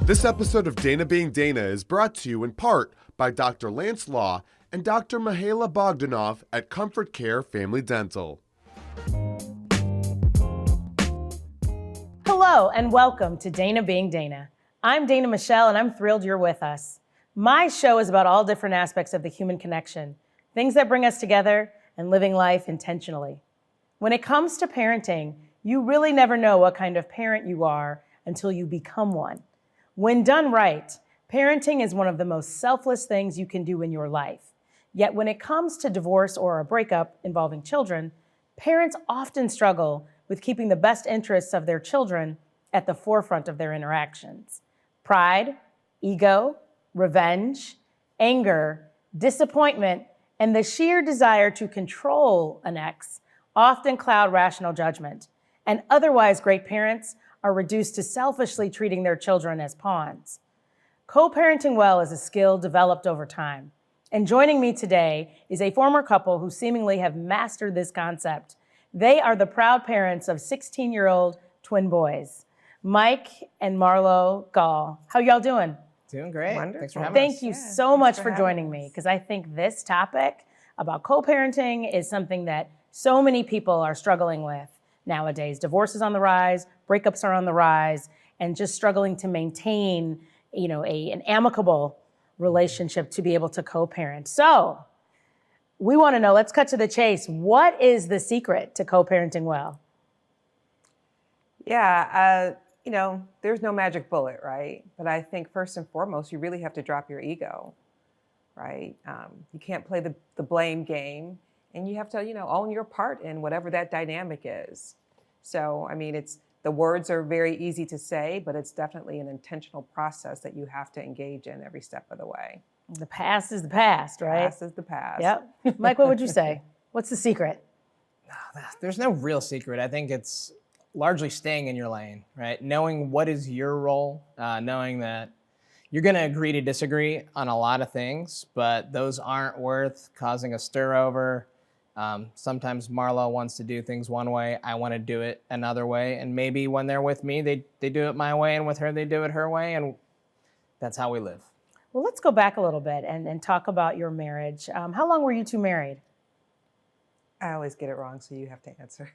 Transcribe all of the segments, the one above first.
This episode of Dana Being Dana is brought to you in part by Dr. Lance Law and Dr. Mihaela Bogdanov at Comfort Care Family Dental. Hello and welcome to Dana Being Dana. I'm Dana Michelle and I'm thrilled you're with us. My show is about all different aspects of the human connection, things that bring us together and living life intentionally. When it comes to parenting, you really never know what kind of parent you are until you become one. When done right, parenting is one of the most selfless things you can do in your life. Yet when it comes to divorce or a breakup involving children, parents often struggle with keeping the best interests of their children at the forefront of their interactions. Pride, ego, revenge, anger, disappointment, and the sheer desire to control an ex often cloud rational judgment, and otherwise great parents are reduced to selfishly treating their children as pawns. Co-parenting well is a skill developed over time. And joining me today is a former couple who seemingly have mastered this concept. They are the proud parents of 16-year-old twin boys, Mike and Marlo Gall. How y'all doing? Doing great. Wonderful. Thanks for having us. Thank you so much for joining me, because I think this topic about co-parenting is something that so many people are struggling with nowadays. Divorce is on the rise, breakups are on the rise, and just struggling to maintain, an amicable relationship to be able to co-parent. So we want to know, let's cut to the chase. What is the secret to co-parenting well? Yeah, there's no magic bullet, right? But I think first and foremost, you really have to drop your ego, right? You can't play the blame game, and you have to, own your part in whatever that dynamic is. So, the words are very easy to say, but it's definitely an intentional process that you have to engage in every step of the way. The past is the past, right? Past is the past. Yep. Mike, what would you say? What's the secret? There's no real secret. I think it's largely staying in your lane, right? Knowing what is your role, knowing that you're going to agree to disagree on a lot of things, but those aren't worth causing a stir over. Sometimes Marlo wants to do things one way, I want to do it another way, and maybe when they're with me, they do it my way, and with her, they do it her way, and that's how we live. Well, let's go back a little bit and talk about your marriage. How long were you two married? I always get it wrong, so you have to answer.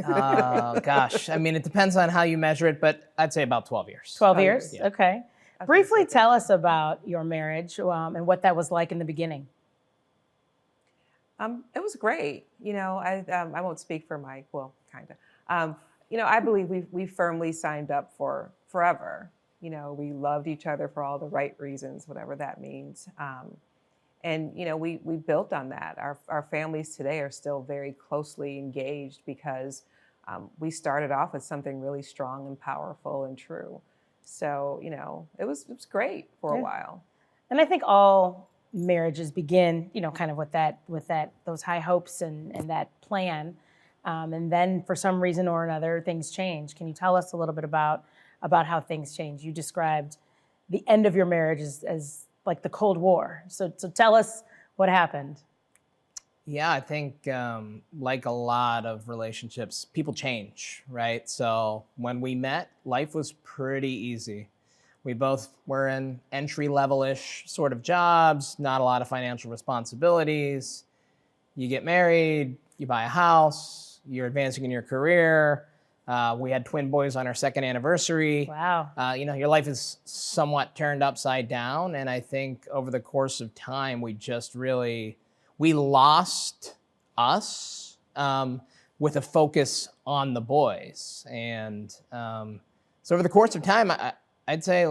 Oh, gosh. It depends on how you measure it, but I'd say about 12 years. 12 years? Yeah. Okay. Briefly tell us about your marriage and what that was like in the beginning. It was great. I won't speak for Mike. Well, kind of. I believe we firmly signed up for forever. We loved each other for all the right reasons, whatever that means. And we built on that. Our families today are still very closely engaged because we started off with something really strong and powerful and true. So, it was great for a while. And I think all marriages begin, kind of with those high hopes and that plan. And then for some reason or another, things change. Can you tell us a little bit about how things change? You described the end of your marriage as like the Cold War. So tell us what happened. Yeah, I think like a lot of relationships, people change, right? So when we met, life was pretty easy. We both were in entry-level-ish sort of jobs, not a lot of financial responsibilities. You get married, you buy a house, you're advancing in your career. We had twin boys on our second anniversary. Wow. Your life is somewhat turned upside down. And I think over the course of time, we lost us with a focus on the boys. And so over the course of time, I'd say,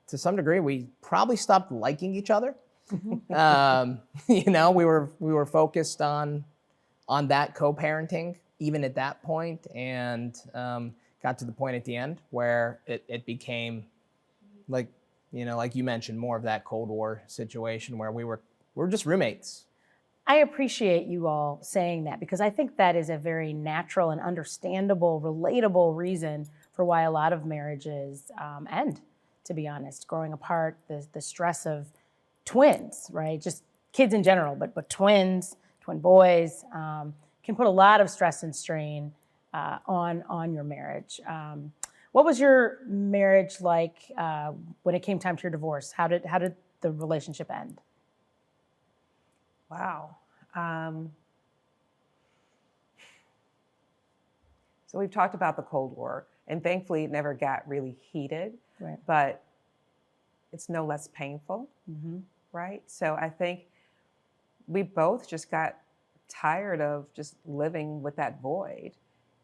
to some degree, we probably stopped liking each other. We were focused on that co-parenting, even at that point, and got to the point at the end where it became like you mentioned, more of that Cold War situation where we were just roommates. I appreciate you all saying that, because I think that is a very natural and understandable, relatable reason for why a lot of marriages end, to be honest. Growing apart, the stress of twins, right? Just kids in general, but twins, twin boys, can put a lot of stress and strain on your marriage. What was your marriage like when it came time to your divorce? How did the relationship end? Wow. So we've talked about the Cold War, and thankfully it never got really heated, Right. but it's no less painful, Mm-hmm. right? So I think we both just got tired of just living with that void.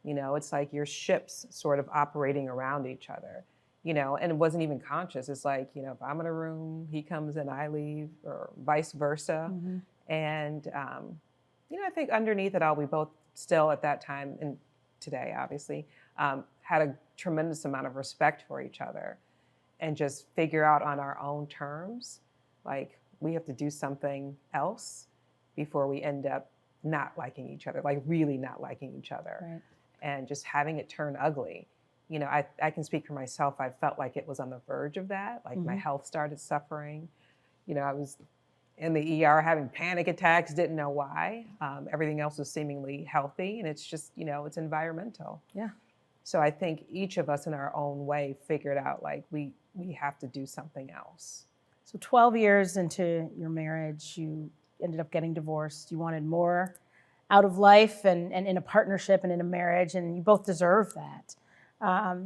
It's like your ships sort of operating around each other, and it wasn't even conscious. It's like, if I'm in a room, he comes in, I leave, or vice versa. Mm-hmm. And, I think underneath it all, we both still at that time, and today, obviously, had a tremendous amount of respect for each other and just figure out on our own terms, like we have to do something else before we end up not liking each other, like really not liking each other. Right. And just having it turn ugly. I can speak for myself. I felt like it was on the verge of that. Like my Mm-hmm. health started suffering. I was in the ER having panic attacks, didn't know why. Everything else was seemingly healthy. And it's just, it's environmental. Yeah. So I think each of us in our own way figured out like we have to do something else. So 12 years into your marriage, you ended up getting divorced. You wanted more out of life and in a partnership and in a marriage, and you both deserve that.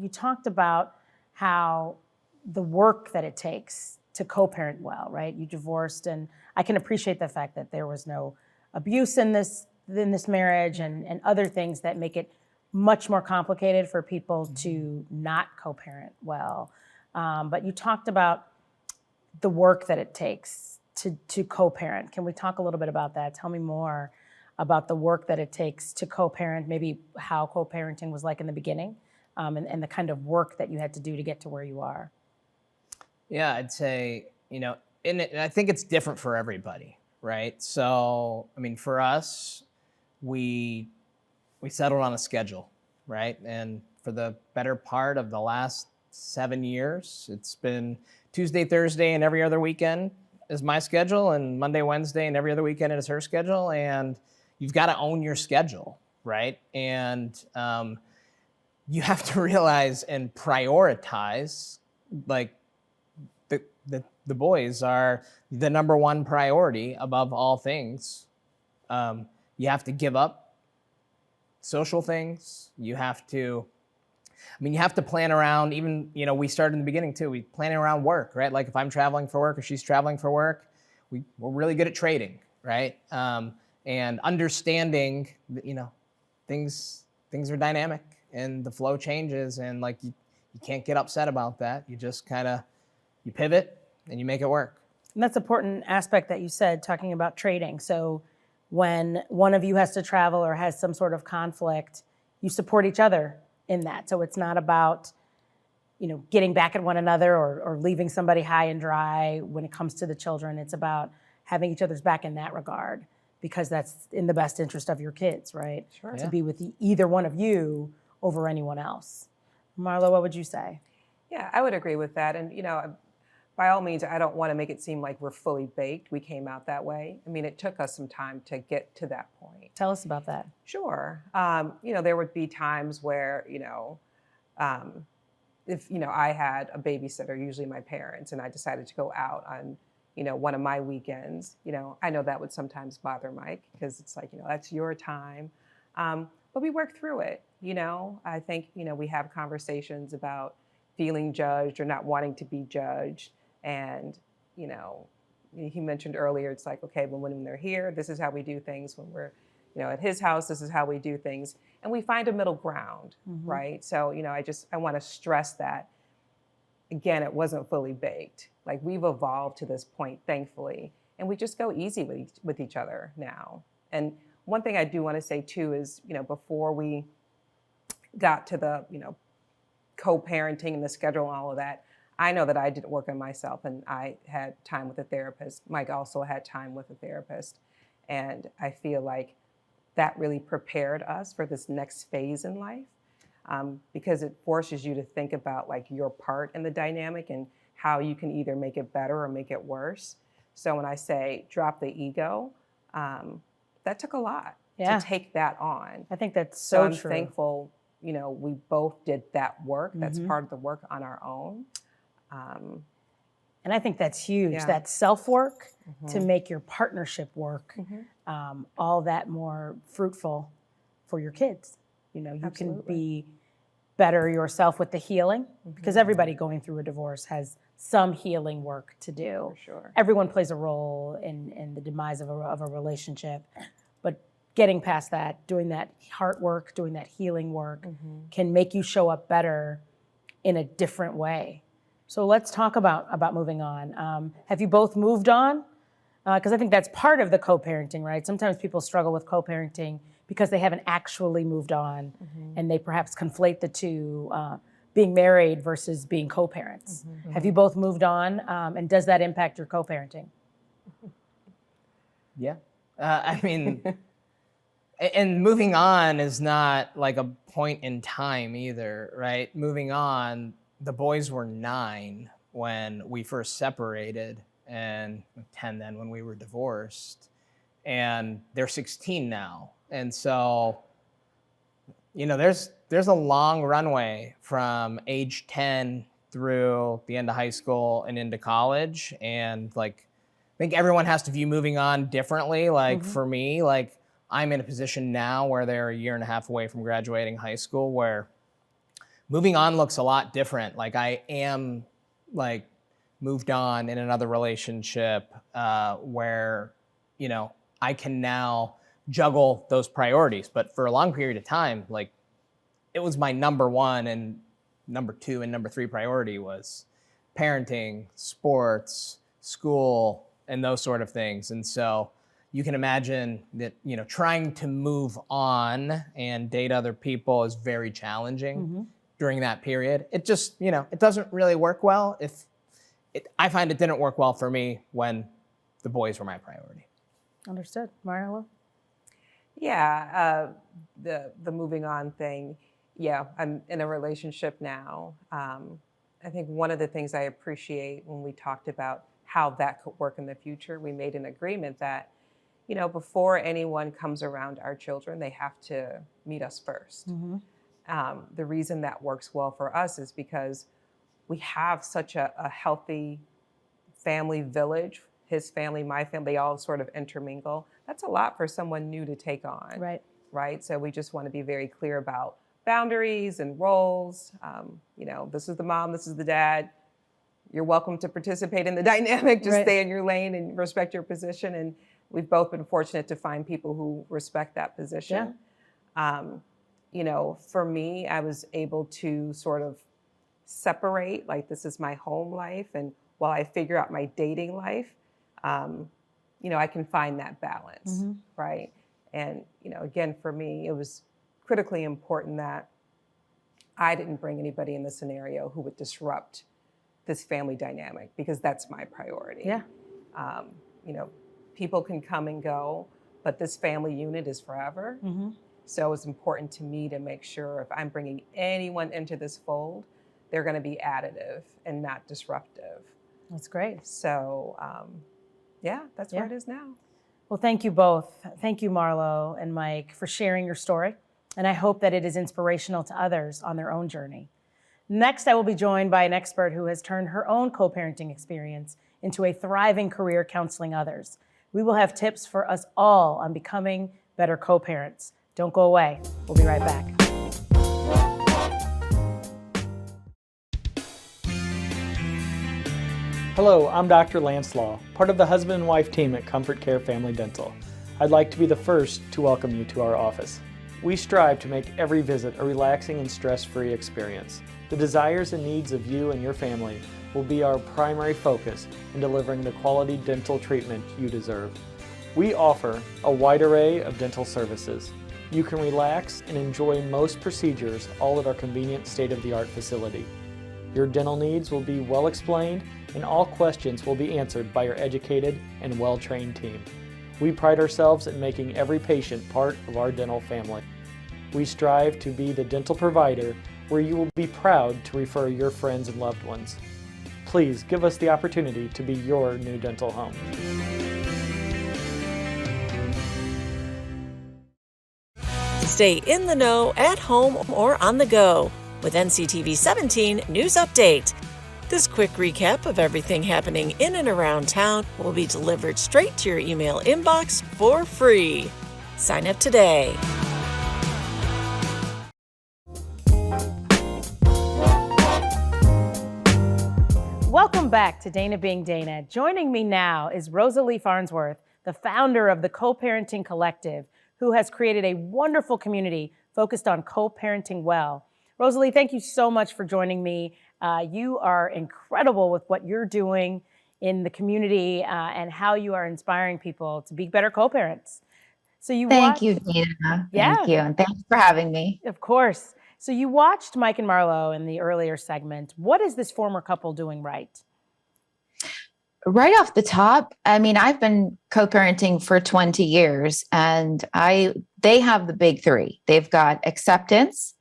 You talked about how the work that it takes to co-parent well, right? You divorced, and I can appreciate the fact that there was no abuse in this marriage and other things that make it much more complicated for people to not co-parent well. But you talked about the work that it takes to co-parent. Can we talk a little bit about that? Tell me more about the work that it takes to co-parent, maybe how co-parenting was like in the beginning, and the kind of work that you had to do to get to where you are. Yeah, I'd say, and I think it's different for everybody, right? So, I mean, for us, we settled on a schedule, right? And for the better part of the last 7 years, it's been Tuesday, Thursday, and every other weekend is my schedule, and Monday, Wednesday, and every other weekend is her schedule. And you've got to own your schedule, right? And you have to realize and prioritize, like, the boys are the number one priority above all things. You have to give up social things. You have to plan around, even, we started in the beginning too. We planning around work, right? Like if I'm traveling for work or she's traveling for work, we're really good at trading, right? And understanding that, things are dynamic and the flow changes, and like you can't get upset about that. You just you pivot and you make it work. And that's an important aspect that you said, talking about trading. So when one of you has to travel or has some sort of conflict, you support each other in that. So it's not about, getting back at one another or leaving somebody high and dry when it comes to the children. It's about having each other's back in that regard, because that's in the best interest of your kids, right? Sure. To be with either one of you over anyone else. Marla, what would you say? Yeah, I would agree with that. And, by all means, I don't want to make it seem like we're fully baked. We came out that way. I mean, it took us some time to get to that point. Tell us about that. Sure. There would be times where, if, I had a babysitter, usually my parents, and I decided to go out on, one of my weekends, I know that would sometimes bother Mike because it's like, that's your time. But we work through it. I think, we have conversations about feeling judged or not wanting to be judged. And, he mentioned earlier, it's like, okay, but when they're here, this is how we do things. When we're, at his house, this is how we do things. And we find a middle ground, right? So, I want to stress that, again, it wasn't fully baked. Like we've evolved to this point, thankfully, and we just go easy with each other now. And one thing I do want to say too is, before we got to the, co-parenting and the schedule and all of that, I know that I did work on myself, and I had time with a therapist. Mike also had time with a therapist. And I feel like that really prepared us for this next phase in life, because it forces you to think about like your part in the dynamic and how you can either make it better or make it worse. So when I say drop the ego, that took a lot to take that on. I think that's So so I'm true. thankful we both did that work. That's part of the work on our own. And I think that's huge, Yeah. that self-work to make your partnership work all that more fruitful for your kids. You can Absolutely. be better yourself with the healing, because everybody going through a divorce has some healing work to do. For sure. Everyone plays a role in the demise of a relationship, but getting past that, doing that heart work, doing that healing work can make you show up better in a different way. So let's talk about moving on. Have you both moved on? Because I think that's part of the co-parenting, right? Sometimes people struggle with co-parenting because they haven't actually moved on, and they perhaps conflate the two, being married versus being co-parents. Have you both moved on, and does that impact your co-parenting? Yeah. I mean, and moving on is not like a point in time either, right? Moving on, the boys were 9 when we first separated, and 10 then when we were divorced, and they're 16 now. And so, there's a long runway from age 10 through the end of high school and into college. And I think everyone has to view moving on differently. For me, I'm in a position now where they're a year and a half away from graduating high school, where moving on looks a lot different. I am moved on in another relationship where, I can now juggle those priorities. But for a long period of time, it was my number 1 and number 2 and number 3 priority was parenting, sports, school, and those sort of things. And so you can imagine that, trying to move on and date other people is very challenging during that period. It just, it doesn't really work well. I find it didn't work well for me when the boys were my priority. Understood. Marla? Yeah, the moving on thing. Yeah, I'm in a relationship now. I think one of the things I appreciate when we talked about how that could work in the future, we made an agreement that, before anyone comes around our children, they have to meet us first. The reason that works well for us is because we have such a healthy family village. His family, my family, they all sort of intermingle. That's a lot for someone new to take on. Right. So we just want to be very clear about boundaries and roles. This is the mom, this is the dad. You're welcome to participate in the dynamic. Just stay in your lane and respect your position. And we've both been fortunate to find people who respect that position. For me, I was able to sort of separate, this is my home life. And while I figure out my dating life, I can find that balance, right? And, again, for me, it was critically important that I didn't bring anybody in the scenario who would disrupt this family dynamic, because that's my priority. People can come and go, but this family unit is forever. So it's important to me to make sure if I'm bringing anyone into this fold, they're going to be additive and not disruptive. That's great. So, that's where it is now. Well, thank you both. Thank you, Marlo and Mike, for sharing your story. And I hope that it is inspirational to others on their own journey. Next, I will be joined by an expert who has turned her own co-parenting experience into a thriving career counseling others. We will have tips for us all on becoming better co-parents. Don't go away. We'll be right back. Hello, I'm Dr. Lance Law, part of the husband and wife team at Comfort Care Family Dental. I'd like to be the first to welcome you to our office. We strive to make every visit a relaxing and stress-free experience. The desires and needs of you and your family will be our primary focus in delivering the quality dental treatment you deserve. We offer a wide array of dental services. You can relax and enjoy most procedures all at our convenient state-of-the-art facility. Your dental needs will be well explained, and all questions will be answered by our educated and well-trained team. We pride ourselves in making every patient part of our dental family. We strive to be the dental provider where you will be proud to refer your friends and loved ones. Please give us the opportunity to be your new dental home. Stay in the know at home or on the go with NCTV 17 News Update. This quick recap of everything happening in and around town will be delivered straight to your email inbox for free. Sign up today. Welcome back to Dana Being Dana. Joining me now is Rosalie Farnsworth, the founder of the CoParenting Collective, who has created a wonderful community focused on co-parenting well. Rosalie, thank you so much for joining me. You are incredible with what you're doing in the community and how you are inspiring people to be better co-parents. So Thank you, Dana. Thank you. And thanks for having me. Of course. So you watched Mike and Marlo in the earlier segment. What is this former couple doing right? Right off the top, I mean, I've been co-parenting for 20 years and they have the big three. They've got acceptance,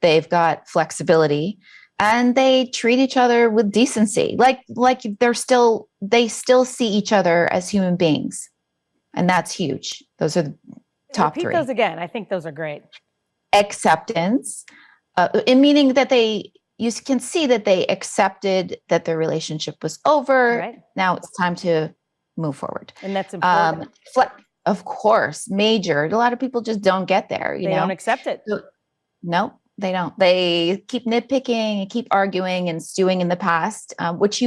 they've got flexibility, and they treat each other with decency. Like they still see each other as human beings. And that's huge. Those are the top three. Repeat those again. I think those are great. Acceptance, in meaning that you can see that they accepted that their relationship was over. Right. Now it's time to move forward. And that's important. Of course, major. A lot of people just don't get there. They don't accept it. No, they don't. They keep nitpicking and keep arguing and stewing in the past, which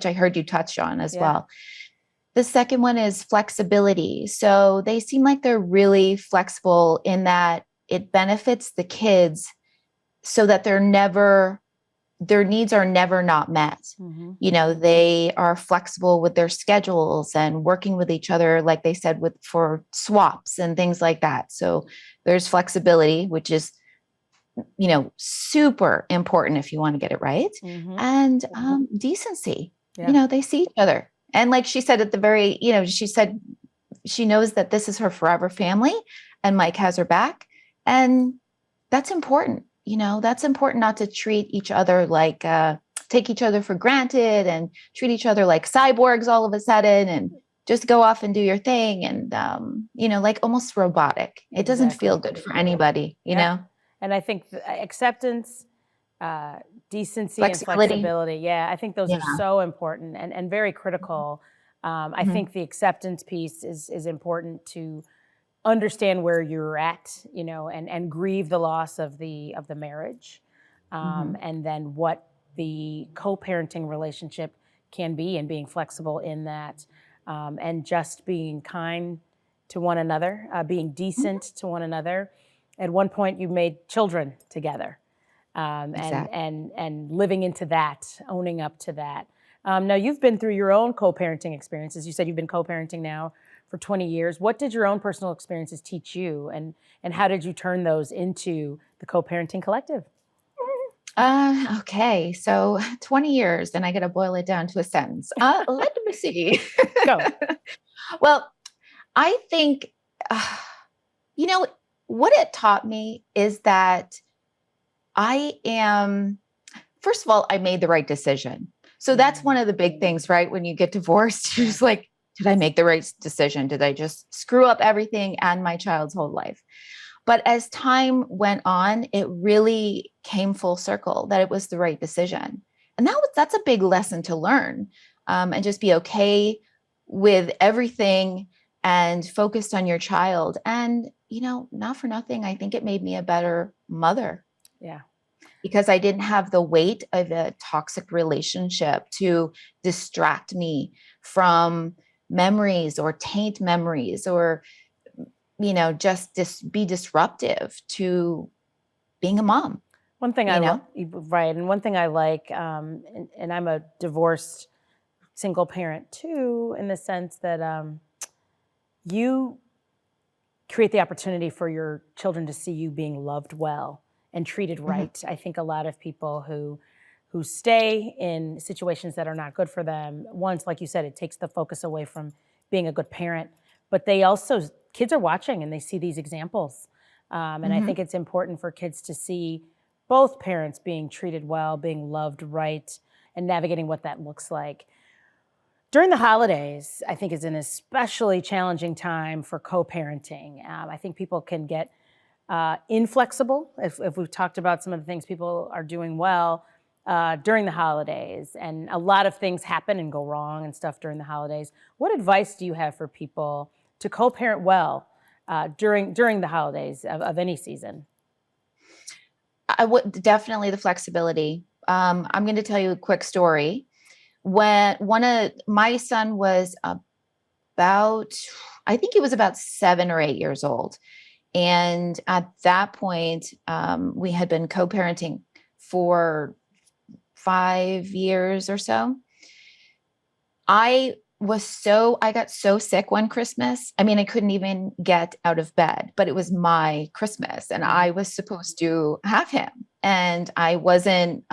I heard you touch on as well. The second one is flexibility. So they seem like they're really flexible in that it benefits the kids so that their needs are never not met. Mm-hmm. You know, they are flexible with their schedules and working with each other, like they said, for swaps and things like that. So there's flexibility, which is, you know, super important if you want to get it right. Mm-hmm. And decency. Yeah. You know, they see each other. And like she said at the very, you know, she said she knows that this is her forever family and Mike has her back. And that's important. You know, that's important, not to treat each other like, take each other for granted and treat each other like cyborgs all of a sudden and just go off and do your thing. And, you know, like almost robotic. It doesn't feel good for anybody, you know? And I think acceptance, decency, and flexibility. Yeah, I think those are so important and very critical. I think the acceptance piece is important to understand where you're at, you know, and grieve the loss of the marriage, and then what the co-parenting relationship can be, and being flexible in that, and just being kind to one another, being decent to one another. At one point, you made children together, and living into that, owning up to that. Now, you've been through your own co-parenting experiences. You said you've been co-parenting now for 20 years. What did your own personal experiences teach you, and how did you turn those into the Co-Parenting Collective? Okay, so 20 years, and I got to boil it down to a sentence. Let me see. Go. Well, I think, you know, what it taught me is that first of all, I made the right decision. So that's one of the big things, right? When you get divorced, you're just like, did I make the right decision? Did I just screw up everything and my child's whole life? But as time went on, it really came full circle that it was the right decision. And that's a big lesson to learn, and just be okay with everything and focused on your child. And, you know, not for nothing, I think it made me a better mother. Yeah. Because I didn't have the weight of a toxic relationship to distract me from memories or taint memories, or, you know, just be disruptive to being a mom. One thing right. And one thing I like, and I'm a divorced single parent too, in the sense that you create the opportunity for your children to see you being loved well and treated right. Mm-hmm. I think a lot of people who stay in situations that are not good for them, once, like you said, it takes the focus away from being a good parent, but kids are watching and they see these examples. And I think it's important for kids to see both parents being treated well, being loved right, and navigating what that looks like. During the holidays, I think is an especially challenging time for co-parenting. I think people can get inflexible, if we've talked about some of the things people are doing well during the holidays, and a lot of things happen and go wrong and stuff during the holidays. What advice do you have for people to co-parent well during the holidays of any season? I would definitely the flexibility. I'm going to tell you a quick story. When my son was about, I think he was about 7 or 8 years old. And at that point, we had been co-parenting for 5 years or so. I got so sick one Christmas. I mean, I couldn't even get out of bed, but it was my Christmas and I was supposed to have him. And I wasn't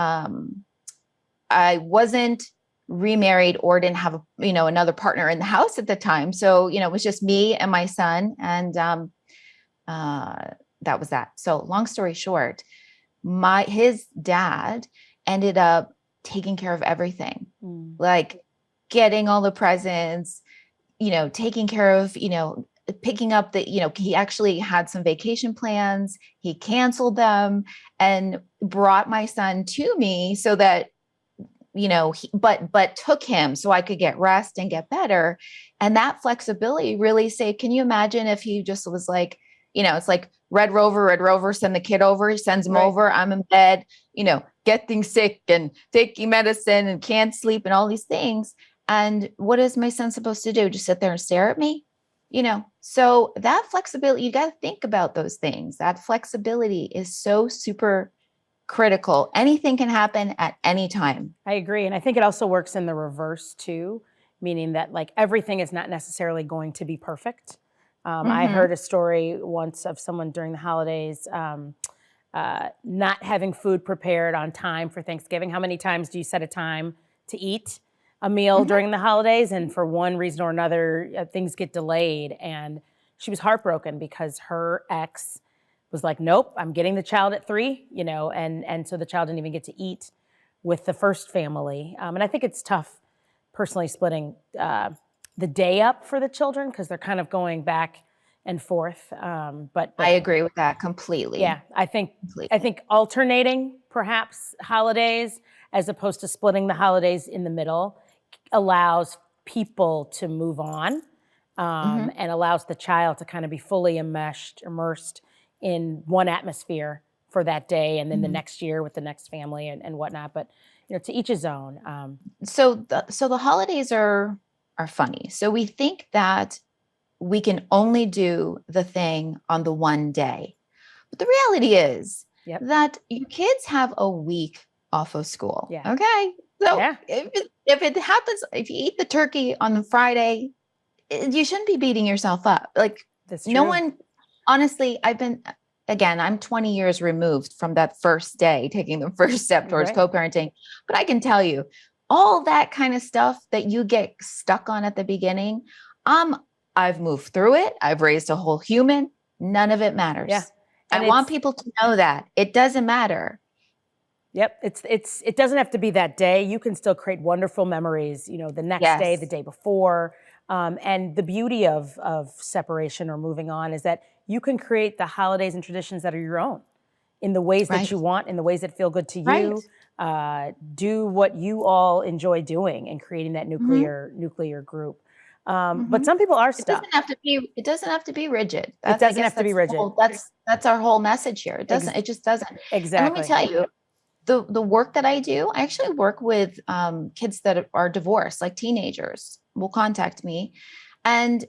remarried or didn't have another partner in the house at the time. So, it was just me and my son. And that was that. So long story short, his dad ended up taking care of everything, like getting all the presents, taking care of, picking up he actually had some vacation plans. He canceled them and brought my son to me so that, but took him so I could get rest and get better. And that flexibility really saved. Can you imagine if he just was like, it's like Red Rover, send the kid over, he sends him over. I'm in bed, getting sick and taking medicine and can't sleep and all these things. And what is my son supposed to do? Just sit there and stare at me? So that flexibility, you got to think about those things. That flexibility is so super critical. Anything can happen at any time. I agree. And I think it also works in the reverse too, meaning that like everything is not necessarily going to be perfect. I heard a story once of someone during the holidays not having food prepared on time for Thanksgiving. How many times do you set a time to eat a meal during the holidays? And for one reason or another, things get delayed. And she was heartbroken because her ex was like, nope, I'm getting the child at 3, and so the child didn't even get to eat with the first family. And I think it's tough personally splitting the day up for the children because they're kind of going back and forth. But I agree with that completely. Yeah, I think alternating perhaps holidays as opposed to splitting the holidays in the middle allows people to move on and allows the child to kind of be fully immersed in one atmosphere for that day and then the next year with the next family and whatnot. But to each his own. So the holidays are funny. So we think that we can only do the thing on the one day. But the reality is that your kids have a week off of school. Yeah. Okay. So if it happens, if you eat the turkey on the Friday, you shouldn't be beating yourself up. Like no one, honestly, I'm 20 years removed from that first day, taking the first step towards co-parenting. But I can tell you, all that kind of stuff that you get stuck on at the beginning, I've moved through it. I've raised a whole human. None of it matters. Yeah. And I want people to know that it doesn't matter. Yep. It doesn't have to be that day. You can still create wonderful memories, the next day, the day before. And the beauty of separation or moving on is that you can create the holidays and traditions that are your own in the ways that you want, in the ways that feel good to you. Do what you all enjoy doing and creating that nuclear group. But some people are stuck. It doesn't have to be rigid. It doesn't have to be rigid. That's our whole message here. It just doesn't. Exactly. And let me tell you, the work that I do, I actually work with kids that are divorced, like teenagers will contact me. And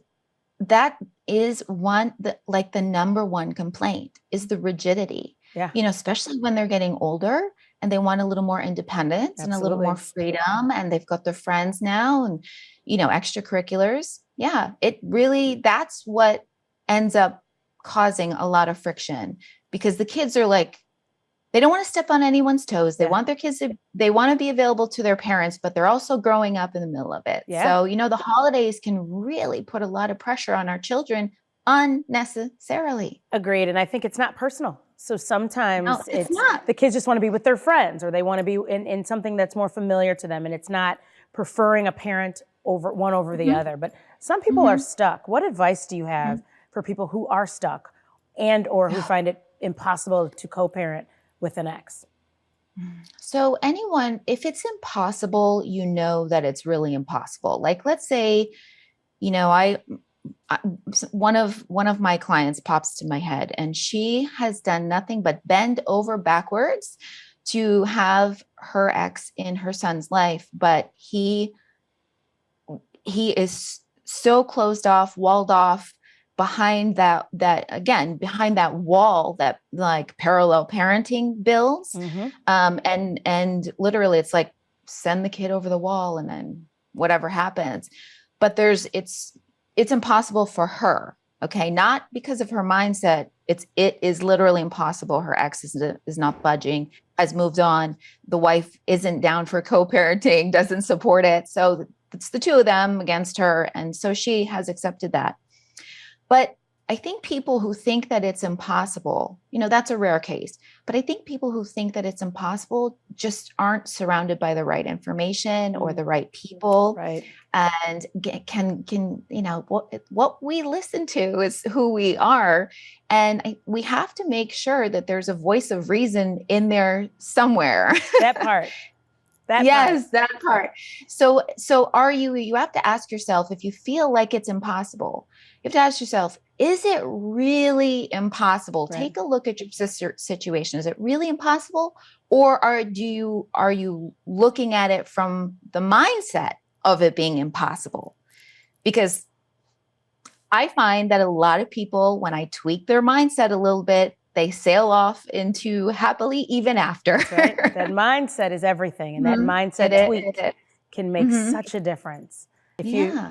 that is the number one complaint is the rigidity. Yeah. Especially when they're getting older and they want a little more independence and a little more freedom, and they've got their friends now and, extracurriculars. Yeah, that's what ends up causing a lot of friction because the kids are like, they don't want to step on anyone's toes. They want their kids they want to be available to their parents, but they're also growing up in the middle of it. Yeah. So, the holidays can really put a lot of pressure on our children unnecessarily. Agreed. And I think it's not personal. So sometimes it's not. The kids just want to be with their friends or they want to be in something that's more familiar to them. And it's not preferring a parent over the other. But some people are stuck. What advice do you have for people who are stuck and or who find it impossible to co-parent with an ex? So anyone, if it's impossible, you know that it's really impossible. Like, let's say, you know, one of my clients pops to my head, and she has done nothing but bend over backwards to have her ex in her son's life, but he is so closed off, walled off behind that wall that like parallel parenting builds. And literally it's like, send the kid over the wall and then whatever happens. But it's impossible for her. Okay. Not because of her mindset. It is literally impossible. Her ex is not budging, has moved on. The wife isn't down for co-parenting, doesn't support it. So it's the two of them against her. And so she has accepted that. But I think people who think that it's impossible, that's a rare case. But I think people who think that it's impossible just aren't surrounded by the right information or the right people. Right. And what we listen to is who we are. And we have to make sure that there's a voice of reason in there somewhere. That part. That part. So you have to ask yourself, if you feel like it's impossible, you have to ask yourself, is it really impossible? Right. Take a look at your sister situation. Is it really impossible? Or are you looking at it from the mindset of it being impossible? Because I find that a lot of people, when I tweak their mindset a little bit, they sail off into happily even after. That's right. That mindset is everything. And that mindset tweak can make such a difference. If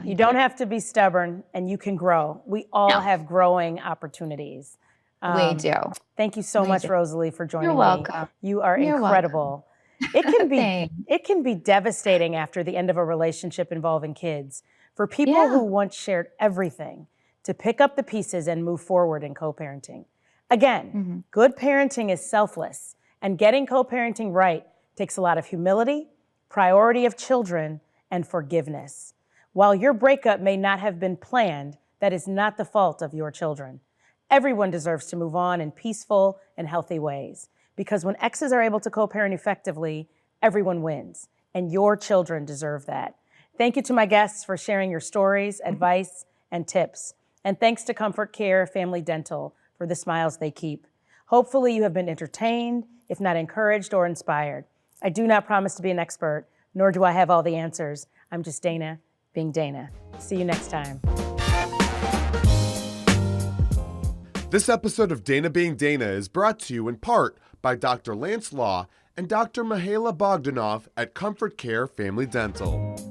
you don't have to be stubborn, and you can grow. We all have growing opportunities. We do. Thank you so much, Rosalie, for joining me. You're welcome. You are incredible. It can be devastating after the end of a relationship involving kids for people who once shared everything to pick up the pieces and move forward in co-parenting. Again, good parenting is selfless, and getting co-parenting right takes a lot of humility, priority of children, and forgiveness. While your breakup may not have been planned, that is not the fault of your children. Everyone deserves to move on in peaceful and healthy ways, because when exes are able to co-parent effectively, everyone wins, and your children deserve that. Thank you to my guests for sharing your stories, advice, and tips. And thanks to Comfort Care Family Dental for the smiles they keep. Hopefully you have been entertained, if not encouraged or inspired. I do not promise to be an expert, nor do I have all the answers. I'm just Dana being Dana. See you next time. This episode of Dana Being Dana is brought to you in part by Dr. Lance Law and Dr. Mihaela Bogdanoff at Comfort Care Family Dental.